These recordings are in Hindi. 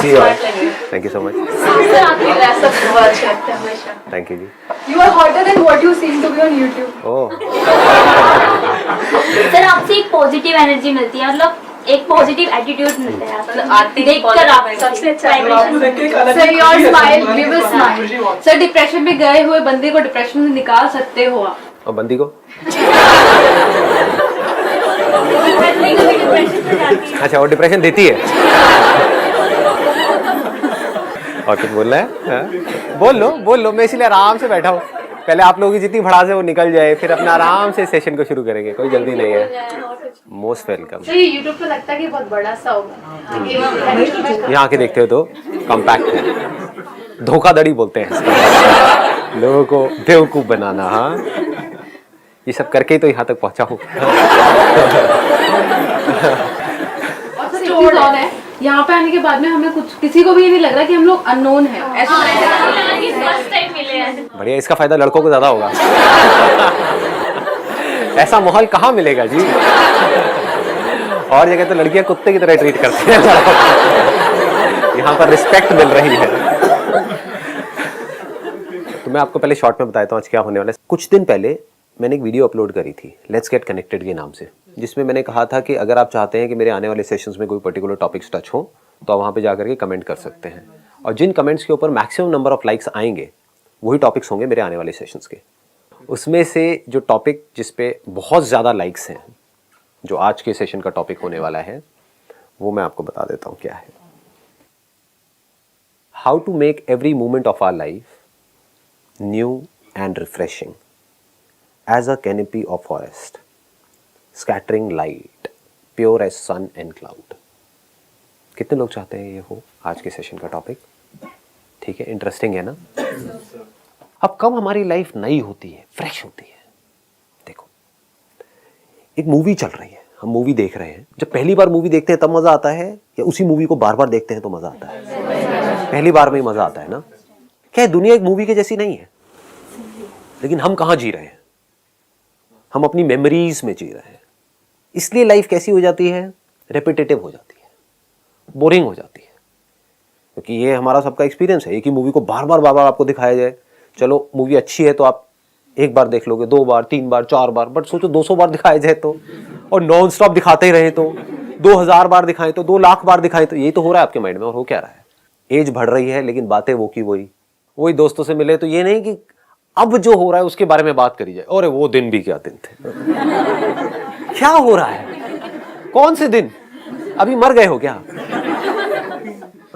C you, thank you so much, sir आपकी ड्रेसअप बहुत अच्छा लगता है हमेशा। Thank you ji. You are hotter than what you seem to be on YouTube. Oh sir आपसे एक पॉजिटिव एनर्जी मिलती है, मतलब एक पॉजिटिव एटीट्यूड मिलता है, मतलब आते ही देखकर आप सबसे अच्छा vibration। Sir your smile give a smile. Sir depression में गए हुए बंदे को डिप्रेशन से निकाल सकते हो आप। और बंदी को अच्छा वो डिप्रेशन देती है। और कुछ बोलना है? हाँ? बोल लो, मैं इसीलिए आराम से बैठा हूँ। पहले आप लोगों की जितनी भड़ास है वो निकल जाए, फिर अपना आराम से सेशन को शुरू करेंगे, कोई जल्दी नहीं है। Most welcome. सर ये YouTube पे लगता है कि बहुत बड़ा सा होगा। यहाँ आके देखते हो तो कॉम्पैक्ट है, धोखाधड़ी बोलते हैं इसको। लोगों को बेवकूफ बनाना। हाँ ये सब करके ही तो यहाँ तक पहुँचा हूँ। और सर एक चीज और है, यहाँ पे आने के बाद में हमें कुछ किसी को भी ये नहीं लग रहा कि हम लोग अननोन हैं। ऐसा फर्स्ट टाइम मिले हैं। बढ़िया, इसका फायदा लड़कों को ज्यादा होगा। ऐसा माहौल कहाँ मिलेगा जी। और जगह तो लड़कियां कुत्ते की तरह ट्रीट करती हैं, यहाँ पर रिस्पेक्ट मिल रही है। तो मैं आपको पहले शॉर्ट में बताता हूँ आज क्या होने वाला है। कुछ दिन पहले मैंने एक वीडियो अपलोड करी थी लेट्स गेट कनेक्टेड के नाम से, जिसमें मैंने कहा था कि अगर आप चाहते हैं कि मेरे आने वाले सेशंस में कोई पर्टिकुलर टॉपिक्स टच हो तो आप वहाँ पे जाकर के कमेंट कर सकते हैं, और जिन कमेंट्स के ऊपर मैक्सिमम नंबर ऑफ लाइक्स आएंगे वही टॉपिक्स होंगे मेरे आने वाले सेशंस के। उसमें से जो टॉपिक जिस पे बहुत ज़्यादा लाइक्स हैं, जो आज के सेशन का टॉपिक होने वाला है, वो मैं आपको बता देता हूँ क्या है। How to make every moment of our life new and refreshing as a canopy of forest, scattering light, pure as sun and cloud। कितने लोग चाहते हैं ये हो आज के सेशन का टॉपिक? ठीक है, इंटरेस्टिंग है ना? अब कब हमारी लाइफ नई होती है, फ्रेश होती है? देखो, एक मूवी चल रही है, हम मूवी देख रहे हैं। जब पहली बार मूवी देखते हैं तब मजा आता है, या उसी मूवी को बार बार देखते हैं तो मजा आता है? पहली बार में ही मजा आता है ना? क्या दुनिया एक मूवी के जैसी नहीं है? लेकिन हम कहाँ जी रहे हैं? हम अपनी मेमोरीज में जी रहे हैं। इसलिए लाइफ कैसी हो जाती है? रेपिटेटिव हो जाती है, बोरिंग हो जाती है, क्योंकि ये हमारा सबका एक्सपीरियंस है। एक ही मूवी को बार बार आपको दिखाया जाए। चलो मूवी अच्छी है तो आप एक बार देख लोगे, 2 बार, 3 बार, 4 बार, बट सोचो 200 बार दिखाया जाए तो, और नॉन स्टॉप दिखाते ही रहे तो, 2000 बार दिखाएं तो, 2 लाख बार दिखाएं तो, यही तो हो रहा है आपके माइंड में। और हो क्या रहा है? एज बढ़ रही है लेकिन बातें वो की वही दोस्तों से मिले तो ये नहीं कि अब जो हो रहा है उसके बारे में बात करी जाए। और वो दिन भी क्या दिन थे। क्या हो रहा है? कौन से दिन? अभी मर गए हो क्या?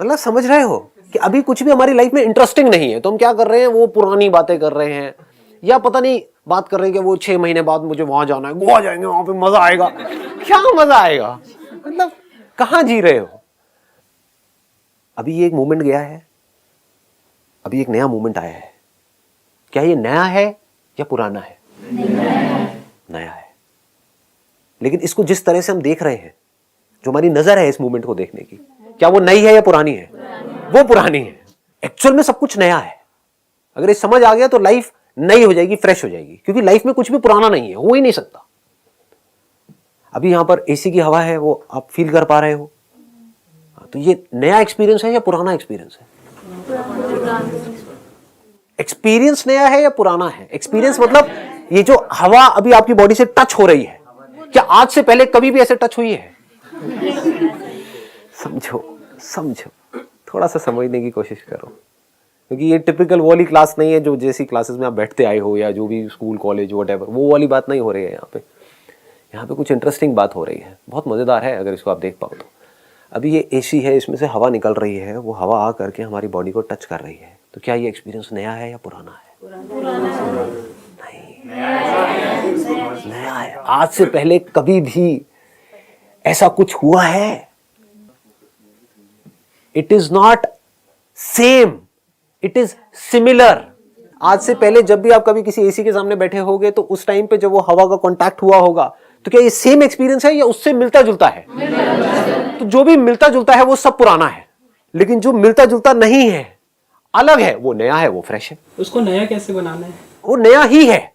मतलब समझ रहे हो कि अभी कुछ भी हमारी लाइफ में इंटरेस्टिंग नहीं है, तो हम क्या कर रहे हैं? वो पुरानी बातें कर रहे हैं, या पता नहीं बात कर रहे हैं कि वो 6 महीने बाद मुझे वहां जाना है, गोवा जाएंगे, वहां पे मजा आएगा। क्या मजा आएगा? मतलब कहां जी रहे हो? अभी ये एक मोमेंट गया है, अभी एक नया मोमेंट आया है। क्या ये नया है या पुराना है? नया है। लेकिन इसको जिस तरह से हम देख रहे हैं, जो हमारी नजर है इस मूवमेंट को देखने की, क्या वो नई है या पुरानी है? वो पुरानी है। एक्चुअल में सब कुछ नया है। अगर ये समझ आ गया तो लाइफ नई हो जाएगी, फ्रेश हो जाएगी, क्योंकि लाइफ में कुछ भी पुराना नहीं है, हो ही नहीं सकता। अभी यहां पर एसी की हवा है, वो आप फील कर पा रहे हो। तो ये नया एक्सपीरियंस है या पुराना एक्सपीरियंस है? एक्सपीरियंस नया है या पुराना है? एक्सपीरियंस मतलब ये जो हवा अभी आपकी बॉडी से टच हो रही है, क्या आज से पहले कभी भी ऐसे टच हुई है? समझो, थोड़ा सा समझने की कोशिश करो, क्योंकि ये टिपिकल वो वाली क्लास नहीं है जो जैसी क्लासेस में आप बैठते आए हो, या जो भी स्कूल कॉलेज व्हाटएवर, वो वाली बात नहीं हो रही है यहाँ पे कुछ इंटरेस्टिंग बात हो रही है, बहुत मजेदार है अगर इसको आप देख पाओ तो। अभी ये एसी है, इसमें से हवा निकल रही है, वो हवा आ करके हमारी बॉडी को टच कर रही है। तो क्या ये एक्सपीरियंस नया है या पुराना है? नहीं, नया है। आज से पहले कभी भी ऐसा कुछ हुआ है? It is not same, it is similar. आज से पहले जब भी आप कभी किसी एसी के सामने बैठे होगे तो उस टाइम पे जब वो हवा का कांटेक्ट हुआ होगा, तो क्या ये सेम एक्सपीरियंस है या उससे मिलता जुलता है? तो जो भी मिलता जुलता है वो सब पुराना है, लेकिन जो मिलता जुलता नहीं है, अलग है, वो नया है, वो फ्रेश है। उसको नया कैसे बनाना है? वो नया ही है।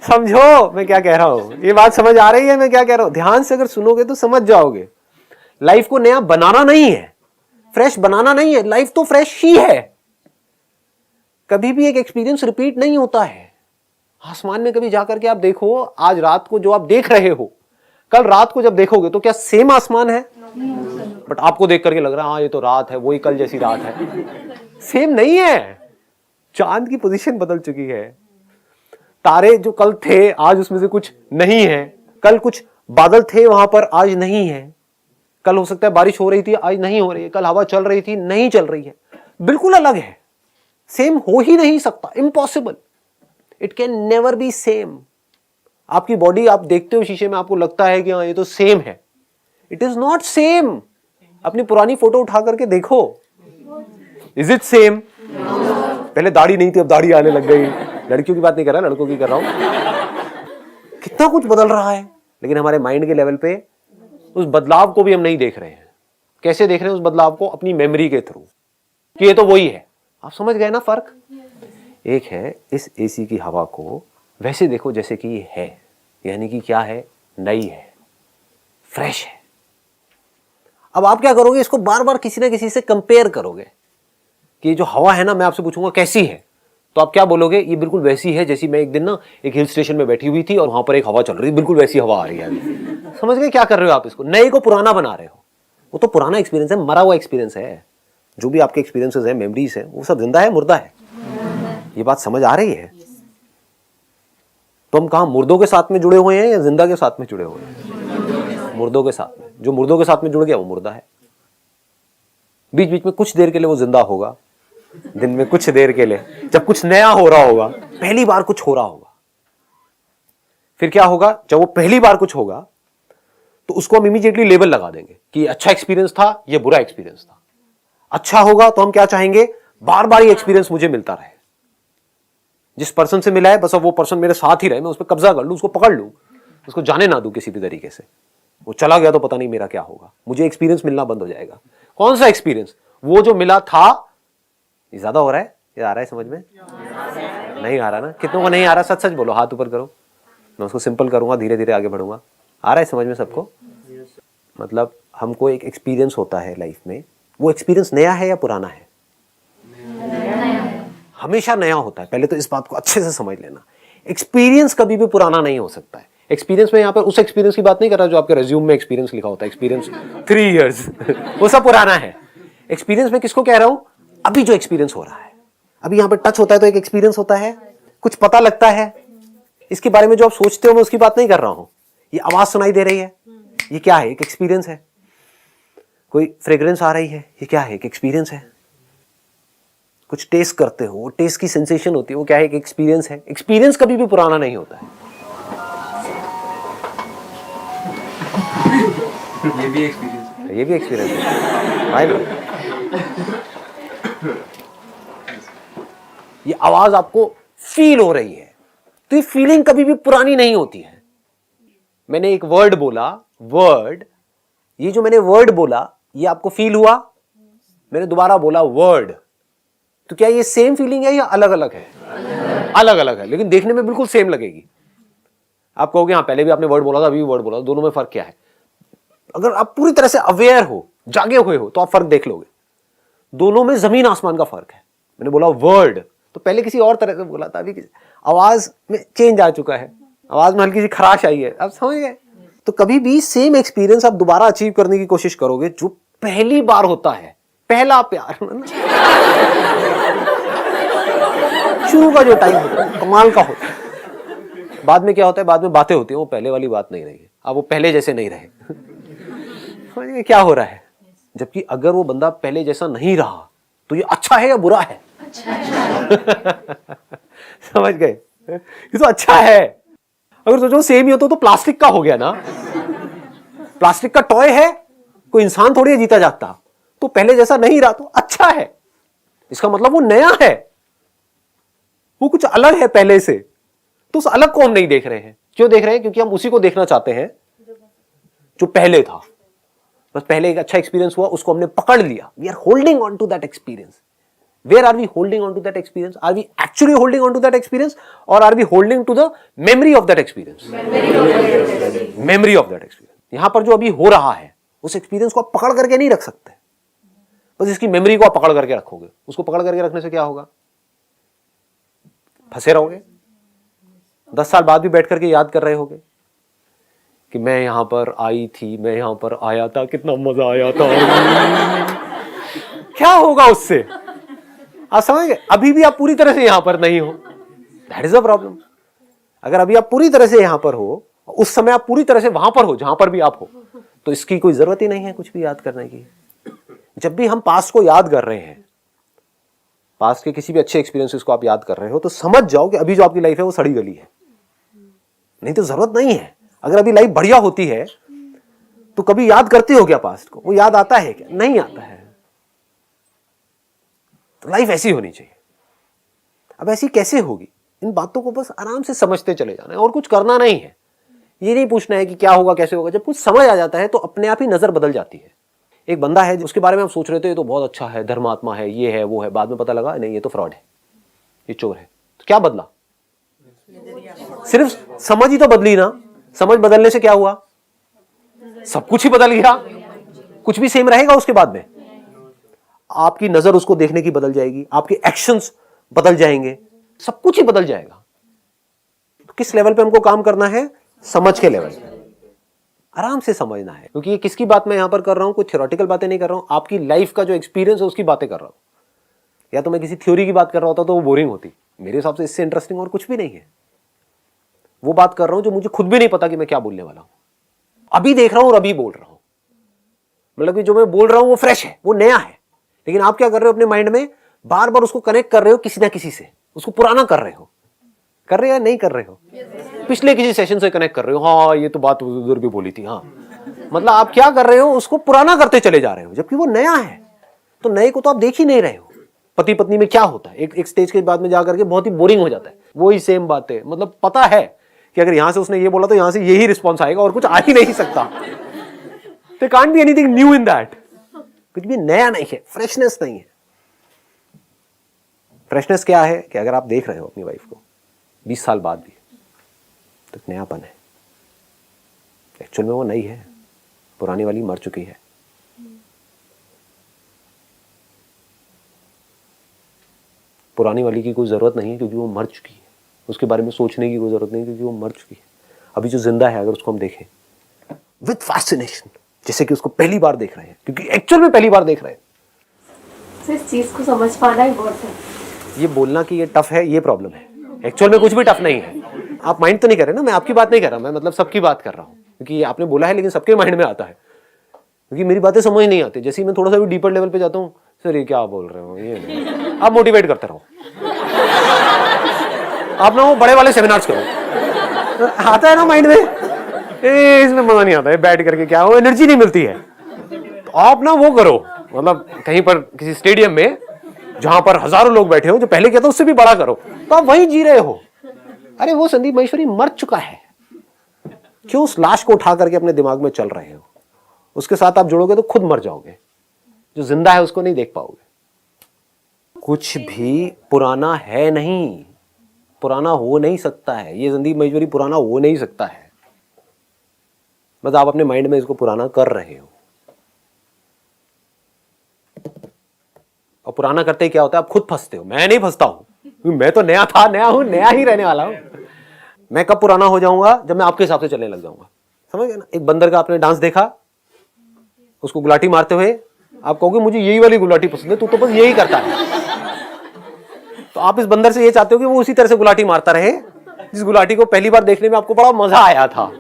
समझो मैं क्या कह रहा हूं? ये बात समझ आ रही है मैं क्या कह रहा हूं? ध्यान से अगर सुनोगे तो समझ जाओगे। लाइफ को नया बनाना नहीं है, फ्रेश बनाना नहीं है, लाइफ तो फ्रेश ही है। कभी भी एक एक्सपीरियंस रिपीट नहीं होता है। आसमान में कभी जाकर के आप देखो, आज रात को जो आप देख रहे हो, कल रात को जब देखोगे तो क्या सेम आसमान है? बट आपको देख करके लग रहा है हाँ ये तो रात है, वही कल जैसी रात है। सेम नहीं है, चांद की पोजीशन बदल चुकी है। तारे जो कल थे आज उसमें से कुछ नहीं है। कल कुछ बादल थे वहां पर, आज नहीं है। कल हो सकता है बारिश हो रही थी, आज नहीं हो रही है। कल हवा चल रही थी, नहीं चल रही है। बिल्कुल अलग है, सेम हो ही नहीं सकता, impossible. It can never be same. आपकी बॉडी आप देखते हो शीशे में, आपको लगता है कि हाँ ये तो सेम है, इट इज नॉट सेम। अपनी पुरानी फोटो उठा करके देखो, इज इट सेम? पहले दाढ़ी नहीं थी, अब दाढ़ी आने लग गई। लड़कियों की बात नहीं कर रहा, लड़कों की कर रहा हूं। कितना कुछ बदल रहा है, लेकिन हमारे माइंड के लेवल पे उस बदलाव को भी हम नहीं देख रहे हैं। कैसे देख रहे हैं उस बदलाव को? अपनी मेमोरी के थ्रू, कि ये तो वही है। आप समझ गए ना फर्क? एक है इस एसी की हवा को वैसे देखो जैसे कि ये है, यानी कि क्या है? नई है, फ्रेश है। अब आप क्या करोगे? इसको बार बार किसी ना किसी से कंपेयर करोगे कि जो हवा है ना, मैं आपसे पूछूंगा कैसी है, तो आप क्या बोलोगे? ये बिल्कुल वैसी है जैसी मैं एक दिन ना एक हिल स्टेशन में बैठी हुई थी और वहां पर एक हवा चल रही, बिल्कुल वैसी हवा आ रही है अभी। समझ गए क्या कर रहे हो आप? इसको नए को पुराना बना रहे हो। वो तो पुराना एक्सपीरियंस है, मरा हुआ एक्सपीरियंस है। जो भी आपके एक्सपीरियंसेस है, मेमोरीज है, वो सब जिंदा है, मुर्दा है? ये बात समझ आ रही है? तो हम कहां मुर्दों के साथ में जुड़े हुए हैं या जिंदा के साथ में जुड़े हुए हैं? मुर्दों के साथ में। जो मुर्दों के साथ में जुड़ गया वो मुर्दा है। बीच बीच में कुछ देर के लिए वो जिंदा होगा, दिन में कुछ देर के लिए, जब कुछ नया हो रहा होगा, पहली बार कुछ हो रहा होगा। फिर क्या होगा? जब वो पहली बार कुछ होगा तो उसको हम इमीडिएटली लेबल लगा देंगे कि ये अच्छा एक्सपीरियंस था, ये बुरा एक्सपीरियंस था। अच्छा होगा तो हम क्या चाहेंगे? बार बार ये एक्सपीरियंस मुझे मिलता रहे। जिस पर्सन से मिला है बस अब वो पर्सन मेरे साथ ही रहे, मैं उस पर कब्जा कर लूं, उसको पकड़ लूं, उसको जाने ना दूं किसी भी तरीके से। वो चला गया तो पता नहीं मेरा क्या होगा, मुझे एक्सपीरियंस मिलना बंद हो जाएगा। कौन सा एक्सपीरियंस? वो जो मिला था। ये ज्यादा हो रहा है? ये आ रहा है समझ में? नहीं आ रहा ना? कितनों को नहीं आ रहा? सच सच बोलो, हाथ ऊपर करो। मैं उसको सिंपल करूंगा, धीरे धीरे आगे बढ़ूंगा। आ रहा है समझ में सबको? मतलब हमको एक एक्सपीरियंस होता है लाइफ में, वो एक्सपीरियंस नया है या पुराना है? हमेशा नया होता है। पहले तो इस बात को अच्छे से समझ लेना, एक्सपीरियंस कभी भी पुराना नहीं हो सकता है। एक्सपीरियंस में यहाँ पर उस एक्सपीरियंस की बात नहीं कर रहा जो आपके रिज्यूम में एक्सपीरियंस लिखा होता है, एक्सपीरियंस 3 इयर्स वो सब पुराना है। एक्सपीरियंस में किसको कह रहा हूं? अभी जो एक्सपीरियंस हो रहा है, अभी यहाँ पर टच होता है तो एक एक्सपीरियंस होता है, कुछ पता लगता है। इसके बारे में जो आप सोचते हो मैं उसकी बात नहीं कर रहा हूं। ये आवाज सुनाई दे रही है, ये क्या है? एक एक्सपीरियंस है। कोई फ्रेग्रेंस आ रही है, ये क्या है? एक एक्सपीरियंस है। कुछ टेस्ट करते हो, वो टेस्ट की सेंसेशन होती है, वो क्या है? एक एक्सपीरियंस है। एक्सपीरियंस कभी भी पुराना नहीं होता है। ये भी एक्सपीरियंस है। ये भी एक्सपीरियंस है भाई लोग। ये आवाज आपको फील हो रही है, तो ये फीलिंग कभी भी पुरानी नहीं होती है। मैंने एक वर्ड बोला, वर्ड, ये जो मैंने वर्ड बोला ये आपको फील हुआ। मैंने दोबारा बोला वर्ड, तो क्या ये सेम फीलिंग है या अलग अलग है? अलग अलग है, लेकिन देखने में बिल्कुल सेम लगेगी। आप कहोगे हाँ पहले भी आपने वर्ड बोला था, अभी भी वर्ड बोला था, दोनों में फर्क क्या है? अगर आप पूरी तरह से अवेयर हो, जागे हुए हो, तो आप फर्क देख लोगे। दोनों में जमीन आसमान का फर्क है। मैंने बोला वर्ड तो पहले किसी और तरह से बोला था, अभी आवाज में चेंज आ चुका है, आवाज में हल्की सी खराश आई है। आप समझ गए? तो कभी भी सेम एक्सपीरियंस आप दोबारा अचीव करने की कोशिश करोगे जो पहली बार होता है, पहला प्यार शुरू का जो टाइम होता है कमाल का होता है। बाद में क्या होता है? बाद में बातें होती है, वो पहले वाली बात नहीं रही, अब वो पहले जैसे नहीं रहे। समझिए क्या हो रहा है? जबकि अगर वो बंदा पहले जैसा नहीं रहा तो ये अच्छा है या बुरा है? समझ गए? ये तो अच्छा है। अगर सोचो सेम ही हो तो प्लास्टिक का हो गया ना। प्लास्टिक का टॉय है, कोई इंसान थोड़ी जीता जागता, तो पहले जैसा नहीं रहा तो अच्छा है। इसका मतलब वो नया है, वो कुछ अलग है पहले से। तो उस अलग को हम नहीं देख रहे हैं। क्यों देख रहे हैं? क्योंकि हम उसी को देखना चाहते हैं जो पहले था। बस पहले एक अच्छा एक्सपीरियंस हुआ, उसको हमने पकड़ लिया। We are holding on to that experience. Where are we holding on to that experience? Are we actually holding on to that experience, or are we holding to the memory of that experience? Memory of that experience. यहां पर जो अभी हो रहा है उस एक्सपीरियंस को आप पकड़ करके नहीं रख सकते, बस इसकी मेमोरी को आप पकड़ करके रखोगे। उसको पकड़ करके रखने से क्या होगा? फंसे रहोगे। 10 साल बाद भी बैठ करके याद कर रहे होगे कि मैं यहां पर आई थी, मैं यहां पर आया था, कितना मजा आया था। क्या होगा उससे? आप समझ गए? अभी भी आप पूरी तरह से यहां पर नहीं हो, दैट इज अ प्रॉब्लम। अगर अभी आप पूरी तरह से यहां पर हो, उस समय आप पूरी तरह से वहां पर हो जहां पर भी आप हो, तो इसकी कोई जरूरत ही नहीं है कुछ भी याद करने की। जब भी हम पास्ट को याद कर रहे हैं, पास्ट के किसी भी अच्छे एक्सपीरियंसेस को आप याद कर रहे हो, तो समझ जाओ कि अभी जो आपकी लाइफ है वो सड़ी गली है, नहीं तो जरूरत नहीं है। अगर अभी लाइफ बढ़िया होती है तो कभी याद करते हो क्या पास्ट को? वो याद आता है क्या? नहीं आता है। तो लाइफ ऐसी होनी चाहिए। अब ऐसी कैसे होगी? इन बातों को बस आराम से समझते चले जाना है और कुछ करना नहीं है। ये नहीं पूछना है कि क्या होगा, कैसे होगा। जब कुछ समझ आ जाता है तो अपने आप ही नजर बदल जाती है। एक बंदा है उसके बारे में आप सोच रहे थे ये तो बहुत अच्छा है, धर्मात्मा है, ये है वो है, बाद में पता लगा नहीं ये तो फ्रॉड है, ये चोर है। तो क्या बदला? सिर्फ समझ ही तो बदली ना। समझ बदलने से क्या हुआ? सब कुछ ही बदल गया। कुछ भी सेम रहेगा उसके बाद में? आपकी नजर उसको देखने की बदल जाएगी, आपके एक्शंस बदल जाएंगे, सब कुछ ही बदल जाएगा। तो किस लेवल पे हमको काम करना है? समझ के लेवल पे आराम से समझना है। क्योंकि ये किसकी बात मैं यहां पर कर रहा हूं, कोई थ्योरेटिकल बातें नहीं कर रहा हूं, आपकी लाइफ का जो एक्सपीरियंस है उसकी बातें कर रहा हूं। या तो मैं किसी थ्योरी की बात कर रहा होता तो वो बोरिंग होती। मेरे हिसाब से इससे इंटरेस्टिंग और कुछ भी नहीं है। वो बात कर रहा हूं जो मुझे खुद भी नहीं पता कि मैं क्या बोलने वाला हूं, अभी देख रहा हूं और अभी बोल रहा हूं। मतलब कि जो मैं बोल रहा हूं वो फ्रेश है, वो नया है। लेकिन आप क्या कर रहे हो? अपने माइंड में बार बार उसको कनेक्ट कर रहे हो किसी ना किसी से, उसको पुराना कर रहे हो। कर रहे हो या नहीं कर रहे हो? पिछले किसी सेशन से कनेक्ट कर रहे हो, हाँ ये तो बात उधर भी बोली थी, हाँ। मतलब आप क्या कर रहे हो? उसको पुराना करते चले जा रहे हो, जबकि वो नया है। तो नए को तो आप देख ही नहीं रहे हो। पति पत्नी में क्या होता है, एक स्टेज के बाद में जाकर के बहुत ही बोरिंग हो जाता है। वही सेम बातें, मतलब पता है कि अगर यहां से उसने ये बोला तो यहां से यही रिस्पॉन्स आएगा और कुछ आ ही नहीं सकता। तो can't be anything new in that. कुछ भी नया नहीं है, फ्रेशनेस नहीं है। फ्रेशनेस क्या है कि अगर आप देख रहे हो अपनी वाइफ को 20 साल बाद भी, तो नयापन है। एक्चुअल में वो नई है, पुरानी वाली मर चुकी है। पुरानी वाली की कोई जरूरत नहीं है क्योंकि वो मर चुकी है। उसके बारे में सोचने की कोई जरूरत नहीं क्योंकि वो मर चुकी है। अभी जो जिंदा है अगर उसको हम देखें विद फैसिनेशन, जैसे कि उसको पहली बार देख रहे हैं, क्योंकि एक्चुअल में पहली बार देख रहे हैं। इस चीज को समझ पाना ही बहुत है। ये बोलना कि ये टफ है, ये प्रॉब्लम है। एक्चुअल में कुछ भी टफ नहीं है। आप माइंड तो नहीं कर रहे ना, मैं आपकी बात नहीं कर रहा, मैं मतलब सबकी बात कर रहा हूँ। क्योंकि आपने बोला है लेकिन सबके माइंड में आता है, क्योंकि मेरी बातें समझ नहीं आती। जैसे ही मैं थोड़ा सा भी डीपर लेवल पे जाता हूँ, सर ये क्या बोल रहे हो, ये नहीं। आप मोटिवेट करते रहो, आप ना वो बड़े वाले सेमिनार्स करो। आता है ना माइंड में, इसमें मजा नहीं आता है बैठ करके, क्या वो एनर्जी नहीं मिलती है। तो आप ना वो करो, मतलब कहीं पर किसी स्टेडियम में जहां पर हजारों लोग बैठे हो, जो पहले किया था उससे भी बड़ा करो, तो आप वहीं जी रहे हो। अरे वो संदीप महेश्वरी मर चुका है, क्यों उस लाश को उठा करके अपने दिमाग में चल रहे हो? उसके साथ आप जुड़ोगे तो खुद मर जाओगे। जो जिंदा है उसको नहीं देख पाओगे। कुछ भी पुराना है नहीं, पुराना हो नहीं सकता है। ये संदीप महेश्वरी पुराना हो नहीं सकता है, बस आप अपने माइंड में इसको पुराना कर रहे हो। और पुराना करते ही क्या होता है? आप खुद फंसते हो। मैं नहीं फंसता हूं, मैं तो नया था, नया हूं, नया ही रहने वाला हूं। मैं कब पुराना हो जाऊंगा? जब मैं आपके हिसाब से चलने लग जाऊंगा। समझ गए ना? एक बंदर का आपने डांस देखा, उसको गुलाटी मारते हुए, आप कहोगे मुझे यही वाली गुलाटी पसंद है, तू तो बस यही करता है। तो आप इस बंदर से ये चाहते हो कि वो उसी तरह से गुलाटी मारता रहे जिस गुलाटी को पहली बार देखने में आपको बड़ा मजा आया था।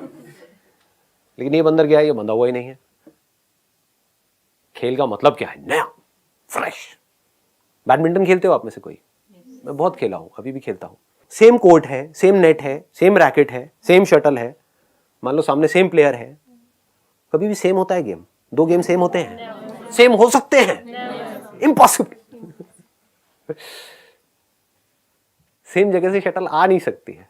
लेकिन ये बंदर क्या है? ये बंधा हुआ ही नहीं है। खेल का मतलब क्या है? नया, फ्रेश। बैडमिंटन खेलते हो आप में से कोई? मैं बहुत खेला हूं, अभी भी खेलता हूं। सेम कोर्ट है, सेम नेट है, सेम रैकेट है, सेम शटल है, मान लो सामने सेम प्लेयर है। कभी भी सेम होता है गेम? दो गेम सेम होते हैं? सेम हो सकते हैं? इम्पॉसिबल। सेम जगह से शटल आ नहीं सकती है।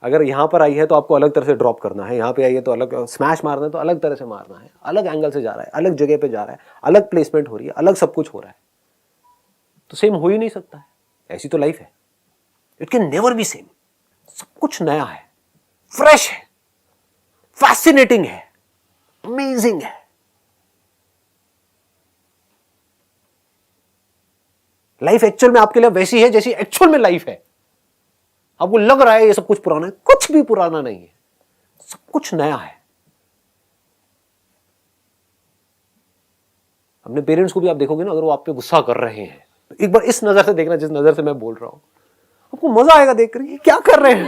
अगर यहां पर आई है तो आपको अलग तरह से ड्रॉप करना है, यहां पे आई है तो अलग स्मैश मारना है, तो अलग तरह से मारना है, अलग एंगल से जा रहा है, अलग जगह पे जा रहा है, अलग प्लेसमेंट हो रही है, अलग सब कुछ हो रहा है। तो सेम हो ही नहीं सकता है। ऐसी तो लाइफ है, it can never be same. सब कुछ नया है, फ्रेश है। फैसिनेटिंग है, अमेजिंग है। लाइफ एक्चुअल में आपके लिए वैसी है जैसी एक्चुअल में लाइफ है। आपको लग रहा है ये सब कुछ पुराना है, कुछ भी पुराना नहीं है, सब कुछ नया है। अपने पेरेंट्स को भी आप देखोगे ना, अगर वो आप पे गुस्सा कर रहे हैं तो एक बार इस नजर से देखना जिस नजर से मैं बोल रहा हूं, आपको मजा आएगा देख कर, ये क्या कर रहे हैं।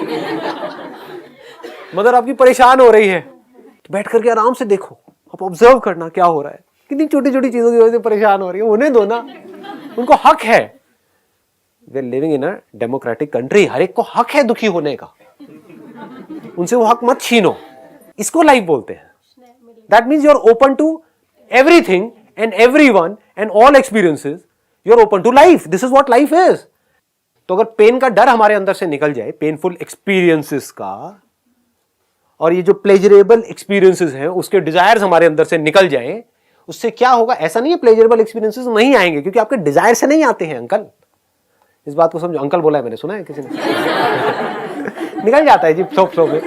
मदर आपकी परेशान हो रही है तो बैठ करके आराम से देखो, आप ऑब्जर्व करना क्या हो रहा है, कितनी छोटी छोटी चीजों की वजह से परेशान हो रही है, होने दो ना, उनको हक है। We are living in a democratic country, हर एक को हक है दुखी होने का, उनसे वो हक मत छीनो। इसको लाइफ बोलते हैं। That means you are open to everything and everyone and all experiences, you are open to life. This is what life is. तो अगर पेन का डर हमारे अंदर से निकल जाए, पेनफुल एक्सपीरियंसेस का, और ये जो प्लेजरेबल एक्सपीरियंसेस हैं उसके डिजायर्स हमारे अंदर से निकल जाएं, उससे क्या होगा? ऐसा नहीं है प्लेजरेबल एक्सपीरियंसेस नहीं आएंगे, क्योंकि आपके डिजायर से नहीं आते हैं अंकल। इस बात को समझो, अंकल बोला है मैंने, सुना है किसी ने? निकल जाता है जी सोप में।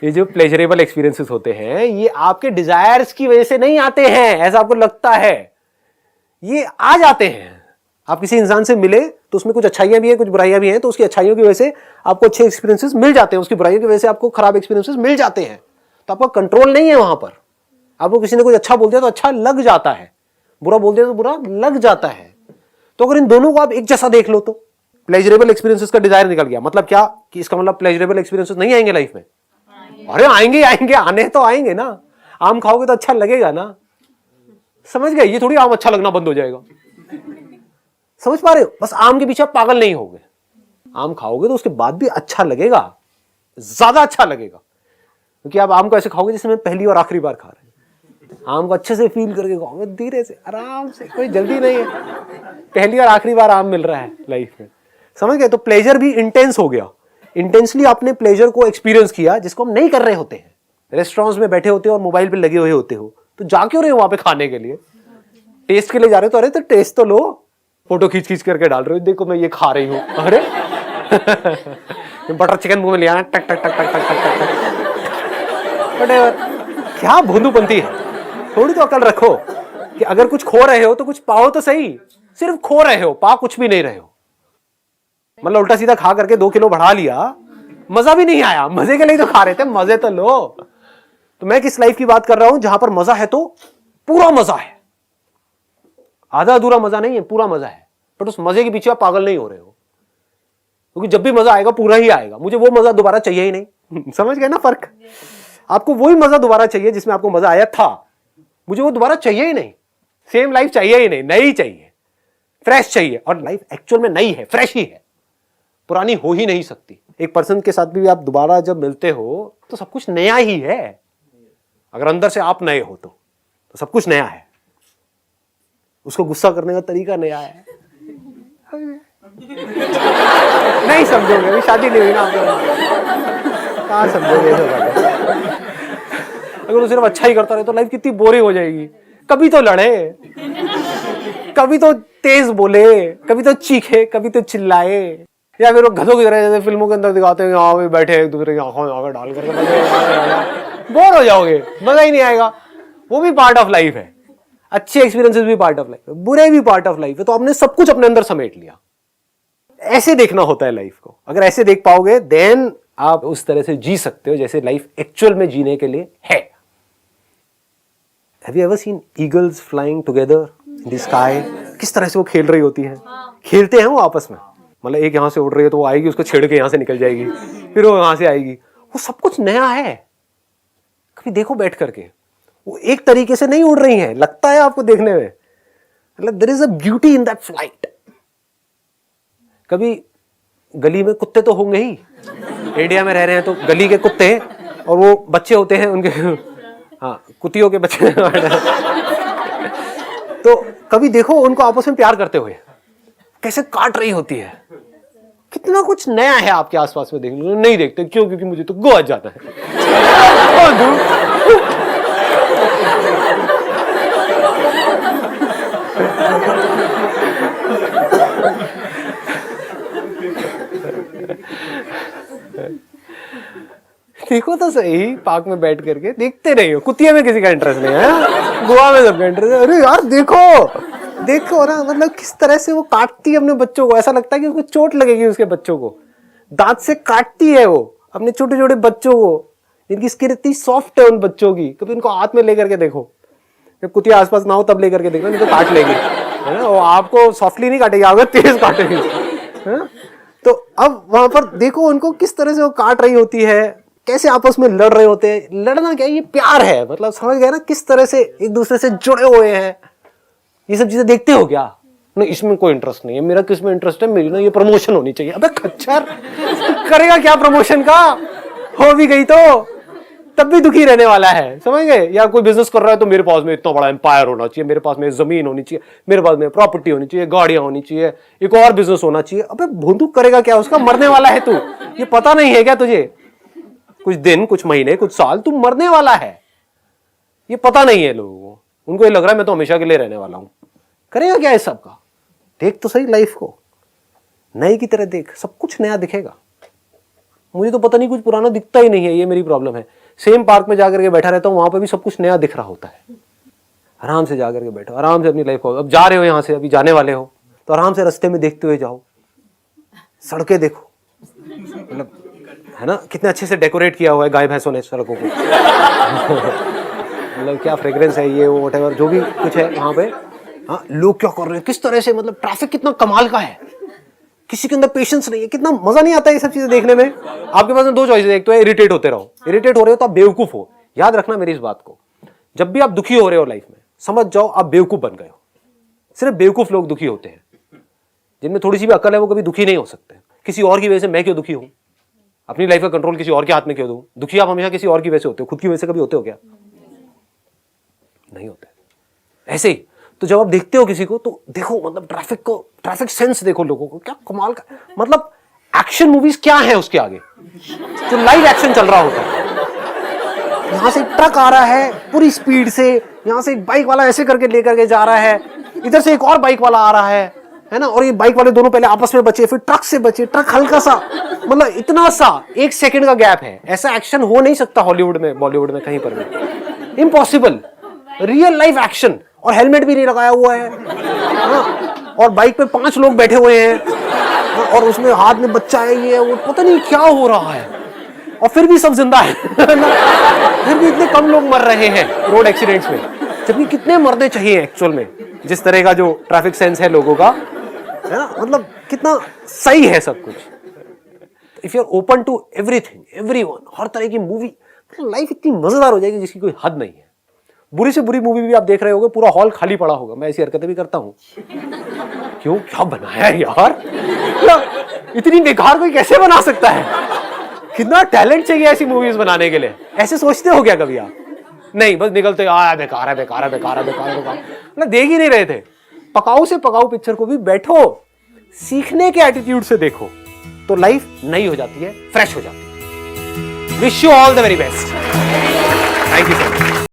ये जो प्लेजरेबल एक्सपीरियंसेस होते हैं ये आपके डिजायर्स की वजह से नहीं आते हैं, ऐसा आपको लगता है, ये आ जाते हैं। आप किसी इंसान से मिले तो उसमें कुछ अच्छाइयां भी हैं, कुछ बुराइयां भी हैं, तो उसकी अच्छाइयों की वजह से आपको अच्छे एक्सपीरियंसेस मिल जाते हैं, उसकी बुराइयों की वजह से आपको खराब एक्सपीरियंसेस मिल जाते हैं। तो आपका कंट्रोल नहीं है वहां पर। आपको किसी ने कुछ अच्छा बोल दिया तो अच्छा लग जाता है, बुरा बोल दिया तो बुरा लग जाता है। तो अगर इन दोनों को आप एक जैसा देख लो तो प्लेजरेबल एक्सपीरियंसेस का डिजायर निकल गया। मतलब क्या कि इसका मतलब प्लेजरेबल एक्सपीरियंसेस नहीं आएंगे लाइफ में? अरे आएंगे आएंगे, आने तो आएंगे ना। आम खाओगे तो अच्छा लगेगा ना, समझ गए? ये थोड़ी आम अच्छा लगना बंद हो जाएगा, समझ पा रहे हो? बस आम के पीछे आप पागल नहीं होगे। आम खाओगे तो उसके बाद भी अच्छा लगेगा, ज्यादा अच्छा लगेगा, क्योंकि आप आम को ऐसे खाओगे जैसे मैं पहली और आखिरी बार खा रहे हैं। आम को अच्छे से फील करके खाओगे, धीरे से, आराम से, कोई जल्दी नहीं है। पहली और आखिरी बार आम मिल रहा है लाइफ में, समझ गए? तो प्लेजर भी इंटेंस हो गया। इंटेंसली आपने प्लेजर को एक्सपीरियंस किया, जिसको हम नहीं कर रहे होते हैं। रेस्टोरेंट्स में बैठे होते हो और मोबाइल पे लगे हुए होते हो, तो जा क्यों रहे हो वहां पे खाने के लिए? टेस्ट के लिए जा रहे हो तो अरे तो टेस्ट तो लो, फोटो खींच खींच करके डाल रहे हो, देखो मैं ये खा रही हूं। अरे बटर चिकन मुंह में लिया, टक टक टक टक टक टक टक। बट क्या भोंदूपंती है, थोड़ी तो अकल रखो कि अगर कुछ खो रहे हो तो कुछ पाओ तो सही। सिर्फ खो रहे हो, पा कुछ भी नहीं रहे हो। मतलब उल्टा सीधा खा करके 2 किलो बढ़ा लिया, मजा भी नहीं आया। मजे के लिए तो खा रहे थे, मजे तो लो। तो मैं किस लाइफ की बात कर रहा हूं जहां पर मजा है तो पूरा मजा है, आधा अधूरा मजा नहीं है, पूरा मजा है। बट उस मजे के पीछे आप पागल नहीं हो रहे हो, क्योंकि जब भी मजा आएगा पूरा ही आएगा। मुझे वो मजा दोबारा चाहिए ही नहीं। समझ गए ना फर्क? आपको वही मजा दोबारा चाहिए जिसमें आपको मजा आया था, मुझे वो दोबारा चाहिए ही नहीं। सेम लाइफ चाहिए ही नहीं, नई चाहिए, फ्रेश चाहिए। और लाइफ एक्चुअल में नई है, फ्रेश ही है, पुरानी हो ही नहीं सकती। एक पर्सन के साथ भी आप दोबारा जब मिलते हो तो सब कुछ नया ही है। अगर अंदर से आप नए हो तो सब कुछ नया है। उसको गुस्सा करने का तरीका नया है। नहीं समझोगे, अभी शादी नहीं हुई ना, कहाँ समझोगे? अगर वो सिर्फ अच्छा ही करता रहे तो लाइफ कितनी बोरिंग हो जाएगी। कभी तो लड़े, कभी तो तेज बोले, कभी तो चीखे, कभी तो चिल्लाए, या फिर वो गधों की तरह जैसे फिल्मों के अंदर दिखाते हैं, यहाँ पे बैठे एक दूसरे की आंखों में डाल करके बोर हो जाओगे, मजा ही नहीं आएगा। वो भी पार्ट ऑफ लाइफ है, अच्छे एक्सपीरियंसेस भी पार्ट ऑफ लाइफ है, बुरे भी पार्ट ऑफ लाइफ है। तो आपने सब कुछ अपने अंदर समेट लिया। ऐसे देखना होता है लाइफ को। अगर ऐसे देख पाओगे देन आप उस तरह से जी सकते हो जैसे लाइफ एक्चुअल में जीने के लिए है। Have you ever seen eagles flying together in the sky? किस तरह से वो खेल रही होती हैं? खेलते हैं वो आपस में। मतलब एक यहां से उड़ रही है तो वो आएगी, उसको छेड़ के यहां से निकल जाएगी, फिर वो यहां से आएगी। वो सब कुछ नया है। कभी देखो बैठ करके, वो एक तरीके से नहीं उड़ रही हैं, लगता है आपको देखने में, मतलब there is a beauty in that flight। कभी गली में कुत्ते तो होंगे ही, इंडिया में रह रहे हैं तो गली के कुत्ते, और वो बच्चे होते हैं उनके, हाँ कुतियों के बच्चे। तो कभी देखो उनको आपस में प्यार करते हुए, कैसे काट रही होती है। कितना कुछ नया है आपके आसपास में देखने को। नहीं देखते क्यों? क्योंकि मुझे तो गोवा जाता है। देखो तो सही, पार्क में बैठ करके देखते नहीं हो। कुतिया में किसी का इंटरेस्ट नहीं है, गोवा में सबका इंटरेस्ट है। अरे यार देखो ना, मतलब किस तरह से वो काटती है अपने बच्चों को, ऐसा लगता है कि उसको चोट लगेगी उसके बच्चों को, दांत से काटती है वो अपने छोटे छोटे बच्चों को, जिनकी स्किन इतनी सॉफ्ट है उन बच्चों की। कभी उनको हाथ में लेकर के देखो, जब कुतिया आसपास ना हो तब लेकर के देखना, नहीं तो काट लेगी, है ना। वो आपको सॉफ्टली नहीं काटेगी, आपको तेज काटेगी, है। तो अब वहां पर देखो उनको किस तरह से वो काट रही होती है, कैसे आपस में लड़ रहे होते हैं। लड़ना क्या, ये प्यार है, मतलब समझ गए ना, किस तरह से एक दूसरे से जुड़े हुए हैं। ये सब चीजें देखते हो क्या? नहीं, इसमें कोई इंटरेस्ट नहीं है मेरा। किसमें इंटरेस्ट है? मेरी ना ये प्रमोशन होनी चाहिए। अबे खच्चर, करेगा क्या प्रमोशन का? हो भी गई तो तब भी दुखी रहने वाला है, समझ गए। या कोई बिजनेस कर रहा है तो मेरे पास में इतना बड़ा एम्पायर होना चाहिए, मेरे पास में जमीन होनी चाहिए, मेरे पास में प्रॉपर्टी होनी चाहिए, गाड़ियां होनी चाहिए, एक और बिजनेस होना चाहिए। अबे भोंदू, करेगा क्या उसका? मरने वाला है तू, ये पता नहीं है क्या तुझे? कुछ दिन, कुछ महीने, कुछ साल तू मरने वाला है, ये पता नहीं है लोगों को। उनको ये लग रहा है मैं तो हमेशा के लिए रहने वाला हूं। करेगा क्या इस सब का? देख तो सही लाइफ को, नए की तरह देख, सब कुछ नया दिखेगा। मुझे तो पता नहीं, कुछ पुराना दिखता ही नहीं है, ये मेरी प्रॉब्लम है। सेम पार्क में जाकर के बैठा रहता हूँ, वहां पर भी सब कुछ नया दिख रहा होता है। आराम से जाकर के बैठो, आराम से अपनी लाइफ को, अब जा रहे हो यहां से, अभी जाने वाले हो, तो आराम से रास्ते में देखते हुए जाओ, सड़कें देखो, मतलब है ना, कितने अच्छे से डेकोरेट किया हुआ है गाय भैंसों ने सड़कों को। मतलब क्या फ्रेग्रेंस है ये, वो व्हाटएवर जो भी कुछ है वहां पे। हाँ, लोग क्या कर रहे हैं, किस तरह से, मतलब ट्रैफिक कितना कमाल का है, किसी के अंदर पेशेंस नहीं है। कितना मजा नहीं आता है ये सब चीजें देखने में। आपके पास में दो चॉइस है, एक तो है इरिटेट होते रहो। इरिटेट हो रहे हो तो आप बेवकूफ हो। याद रखना मेरी इस बात को, जब भी आप दुखी हो रहे हो लाइफ में, समझ जाओ आप बेवकूफ बन गए हो। सिर्फ बेवकूफ लोग दुखी होते हैं, जिनमें थोड़ी सी भी अकल है वो कभी दुखी नहीं हो सकते। किसी और की वजह से मैं क्यों दुखी हूं? अपनी लाइफ का कंट्रोल किसी और के हाथ में क्यों दूं? दुखी आप हमेशा किसी और की वजह से होते हो, खुद की वजह से कभी होते हो क्या? नहीं होते। ऐसे ही तो जब आप देखते हो किसी को, तो देखो, मतलब ट्रैफिक सेंस देखो लोगों को, क्या कमाल का, मतलब एक्शन मूवीज क्या है उसके आगे, जो लाइव एक्शन चल रहा होता है। यहां से ट्रक आ रहा है पूरी स्पीड से, यहां से एक बाइक वाला ऐसे करके लेकर के जा रहा है, इधर से एक और बाइक वाला आ रहा है ना, और ये बाइक वाले दोनों पहले आपस में बचे, फिर ट्रक से बचे, ट्रक हल्का सा, मतलब इतना सा 1 सेकंड का गैप है। ऐसा एक्शन हो नहीं सकता हॉलीवुड में, बॉलीवुड में, कहीं पर भी इम्पॉसिबल। रियल लाइफ एक्शन, और हेलमेट भी नहीं लगाया हुआ है ना, और बाइक पे 5 लोग बैठे हुए हैं, और उसमें हाथ में बच्चा है, ये वो पता नहीं क्या हो रहा है, और फिर भी सब जिंदा है। फिर भी इतने कम लोग मर रहे हैं रोड एक्सीडेंट्स में, जबकि कितने मरने चाहिए एक्चुअल में, जिस तरह का जो ट्रैफिक सेंस है लोगों का, है ना, मतलब कितना सही है सब कुछ। If you are open to everything, everyone, हर तरह की मूवी, लाइफ इतनी मजेदार हो जाएगी जिसकी कोई हद नहीं है। बुरी से बुरी मूवी भी आप देख रहे होगे, पूरा हॉल खाली पड़ा होगा। मैं ऐसी हरकतें भी करता हूं। क्यों, क्या बनाया यार, इतनी बेकार कोई कैसे बना सकता है? कितना टैलेंट चाहिए ऐसी मूवीज बनाने के लिए? ऐसे सोचते हो क्या कभी आप? नहीं, बस निकलते बेकार है, बेकार है, बेकार है, बेकार है, बेकार। मतलब देख ही नहीं रहे थे। पकाऊ से पकाऊ पिक्चर को भी बैठो, सीखने के एटीट्यूड से देखो, तो लाइफ नई हो जाती है, फ्रेश हो जाती है। Wish you all the very best. Thank you so much.